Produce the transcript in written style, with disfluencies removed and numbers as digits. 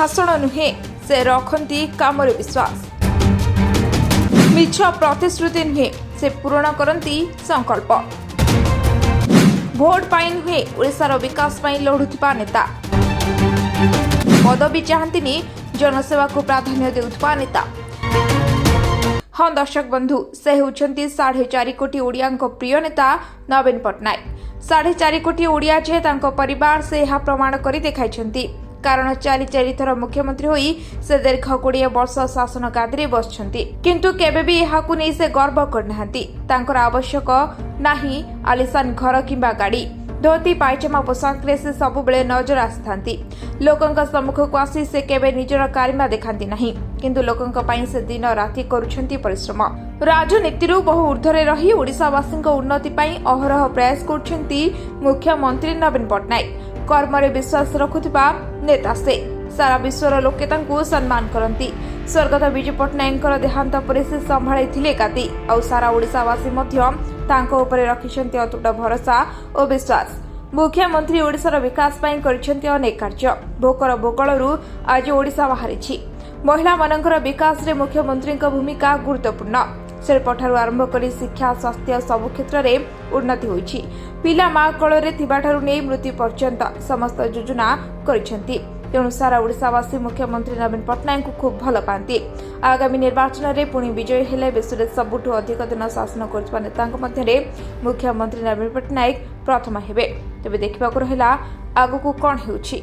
भाषण नुहे से रखती काम विश्वास मिछ प्रतिश्रुति नुहे से पूरण करती संकल्प भोट पाई नुहे ओडिशार विकास पाई लढुथिबा नेता पदवी चाहती जनसेवा को प्राधान्य देउथिबा नेता। हाँ दर्शक बंधु से होउछंती 4.5 कोटी ओडिया प्रिय नेता नवीन पट्टनायक। 4.5 कोटी ओडिया जे तांको परिवार से यह प्रमाण करी देखाइछंती कारण 4 थर मुख्यमंत्री होई से दीर्घ 20 वर्ष शासन गादी बसछंती किंतु केबे भी यहाकू नहीं से गर्व करनाहांती। तांकर आवश्यक नाही आलिशान घर किंबा गाड़ी धोती पायजामा पोशाक रे से सब बेले नजर आसथांती। लोकंक सम्मुख को आसी से केबे निजर कारिमा देखांती नहीं किंतु लोकंक पई से दिन राति करूछंती परिश्रम। राजनीतिरु बहु ऊर्ध्वरे रही ओडिशावासींक उन्नति पई अहरह प्रयास करूछंती मुख्यमंत्री नवीन पट्टनायक। कर्मरे विश्वास रखुथिबा नेता से सारा विश्वर लोके तांकु सम्मान करंती। स्वर्गत विजय पट्टनायकर देहांत पर से संभाळिथिले गादी और सारा ओडिशावासी मध्य तांको उपरे रखिछंती अतुट भरोसा और विश्वास। मुख्यमंत्री ओडिशार विकास पई करिछंती अनेक कार्य। भोकर बोकळरू आज ओडिशा बाहरिछि। महिला मानकर विकास रे मुख्यमंत्री भूमिका गुरुत्वपूर्ण। शिल्पठारू आरंभ करी शिक्षा स्वास्थ्य सबु क्षेत्र में उन्नति होइछि। पिला मां कोଳରେ थिबाठारू नै मृत्यु पर्यंत समस्त योजना करिछंती। तेणु सारा ओडिशावासी मुख्यमंत्री नवीन पट्टनायक को खूब भल पाती। आगामी निर्वाचन में पुणी विजयी हेले विश्व सबुठु अधिक दिन शासन करुवा नेतांक मध्य मुख्यमंत्री नवीन पट्टनायक प्रथम हेबे। तेबे देखिबाकु रहिला आगकू कोन हेउछि।